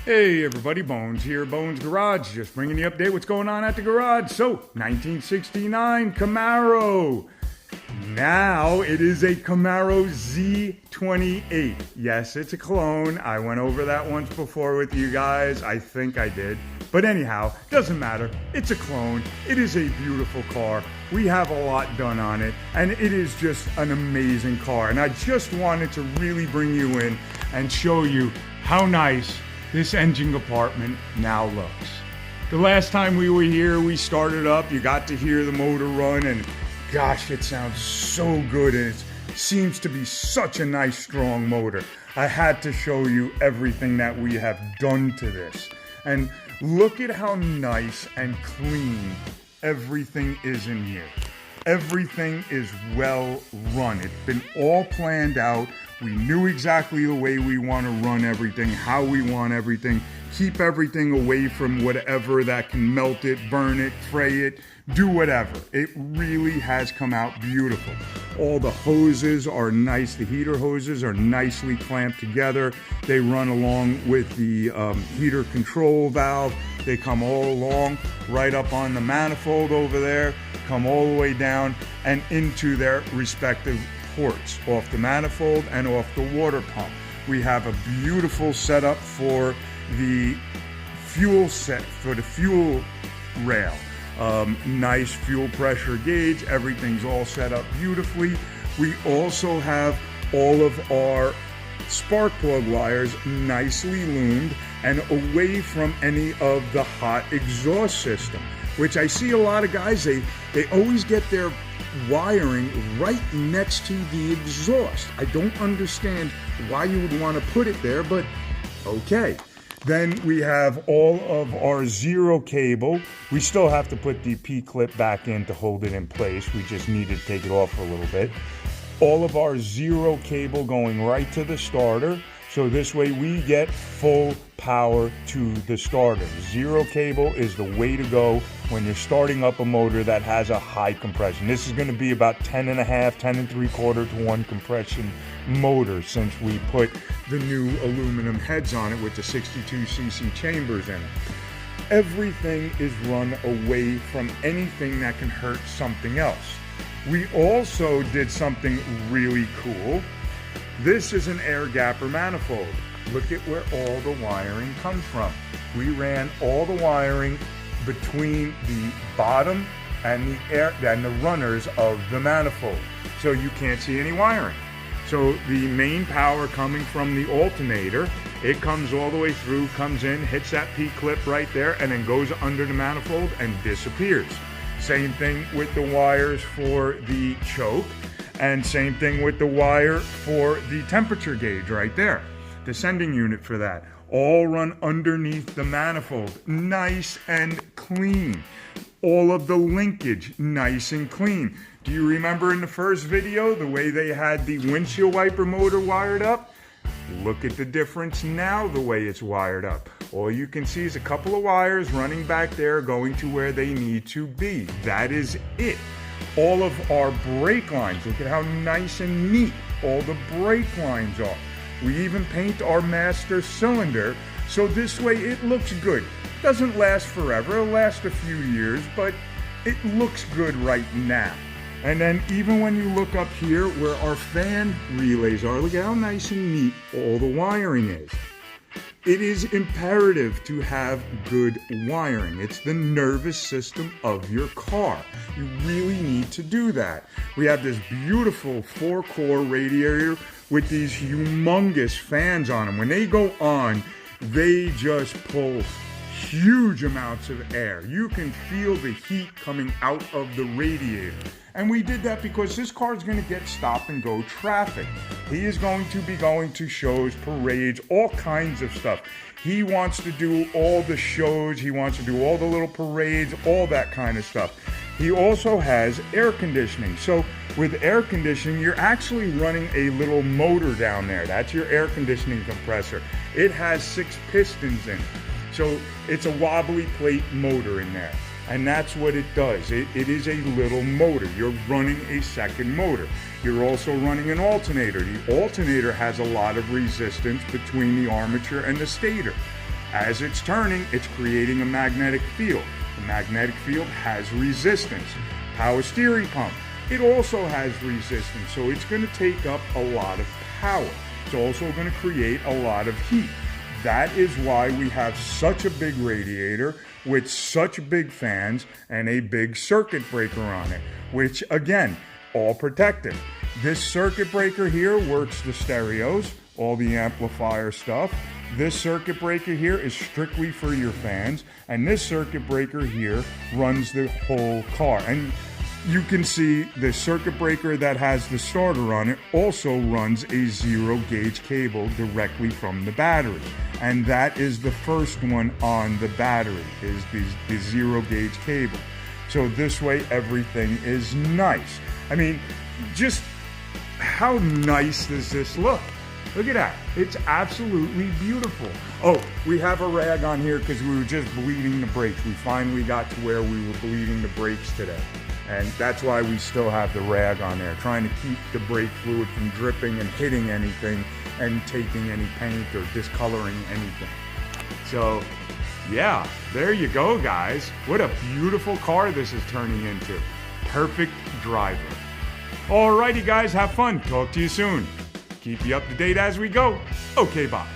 Hey everybody, Bones here, Bones Garage, just bringing you update what's going on at the garage. So, 1969 Camaro. Now it is a Camaro Z28. Yes, it's a clone. I went over that once before with you guys. I think I did. But anyhow, doesn't matter. It's a clone. It is a beautiful car. We have a lot done on it, and it is just an amazing car. And I just wanted to really bring you in and show you how nice this engine compartment now looks. The last time we were here, we started up, you got to hear the motor run, and gosh, it sounds so good, and it seems to be such a nice, strong motor. I had to show you everything that we have done to this. And look at how nice and clean everything is in here. Everything is well run. It's been all planned out. We knew exactly the way we want to run everything, how we want everything, keep everything away from whatever that can melt it, burn it, fray it, do whatever. It really has come out beautiful. All the hoses are nice. The heater hoses are nicely clamped together. They run along with the heater control valve. They come all along right up on the manifold over there, come all the way down and into their respective ports, off the manifold and off the water pump. We have a beautiful setup for the fuel fuel rail. Nice fuel pressure gauge. Everything's all set up beautifully. We also have all of our spark plug wires nicely loomed and away from any of the hot exhaust system, which I see a lot of guys, they always get their wiring right next to the exhaust. I don't understand why you would want to put it there, but okay. Then we have all of our zero cable. We still have to put the P-clip back in to hold it in place. We just need to take it off for a little bit. All of our zero cable going right to the starter. So this way we get full power to the starter. Zero cable is the way to go when you're starting up a motor that has a high compression. This is going to be about 10 and a half, 10 and 3/4 to 1 compression motor since we put the new aluminum heads on it with the 62cc chambers in it. Everything is run away from anything that can hurt something else. We also did something really cool. This is an air gapper manifold. Look at where all the wiring comes from. We ran all the wiring between the bottom and the runners of the manifold. So you can't see any wiring. So the main power coming from the alternator, it comes all the way through, comes in, hits that P-clip right there, and then goes under the manifold and disappears. Same thing with the wires for the choke. And same thing with the wire for the temperature gauge right there. The sending unit for that. All run underneath the manifold. Nice and clean. All of the linkage, nice and clean. Do you remember in the first video the way they had the windshield wiper motor wired up? Look at the difference now the way it's wired up. All you can see is a couple of wires running back there going to where they need to be. That is it. All of our brake lines, look at how nice and neat all the brake lines are. We even paint our master cylinder, so this way it looks good. Doesn't last forever, it'll last a few years, but it looks good right now. And then even when you look up here where our fan relays are, look at how nice and neat all the wiring is. It is imperative to have good wiring. It's the nervous system of your car. You really need to do that. We have this beautiful 4-core radiator with these humongous fans on them. When they go on, they just pull huge amounts of air. You can feel the heat coming out of the radiator. And we did that because this car is going to get stop and go traffic. He is going to be going to shows, parades, all kinds of stuff. He wants to do all the shows. He wants to do all the little parades, all that kind of stuff. He also has air conditioning. So with air conditioning, you're actually running a little motor down there. That's your air conditioning compressor. It has 6 pistons in it. So it's a wobbly plate motor in there. And that's what it does. It is a little motor. You're running a second motor. You're also running an alternator. The alternator has a lot of resistance between the armature and the stator. As it's turning, it's creating a magnetic field. The magnetic field has resistance. Power steering pump, it also has resistance, so it's going to take up a lot of power. It's also going to create a lot of heat. That is why we have such a big radiator with such big fans and a big circuit breaker on it, which again, all protected. This circuit breaker here works the stereos, all the amplifier stuff. This circuit breaker here is strictly for your fans, and this circuit breaker here runs the whole car. And you can see the circuit breaker that has the starter on it also runs a 0 gauge cable directly from the battery. And that is the first one on the battery, is the 0 gauge cable. So this way everything is nice. I mean, just how nice does this look? Look at that. It's absolutely beautiful. Oh, we have a rag on here because we were just bleeding the brakes. We finally got to where we were bleeding the brakes today. And that's why we still have the rag on there, trying to keep the brake fluid from dripping and hitting anything and taking any paint or discoloring anything. So, yeah, there you go, guys. What a beautiful car this is turning into. Perfect driver. Alrighty, guys, have fun. Talk to you soon. Keep you up to date as we go. Okay, bye.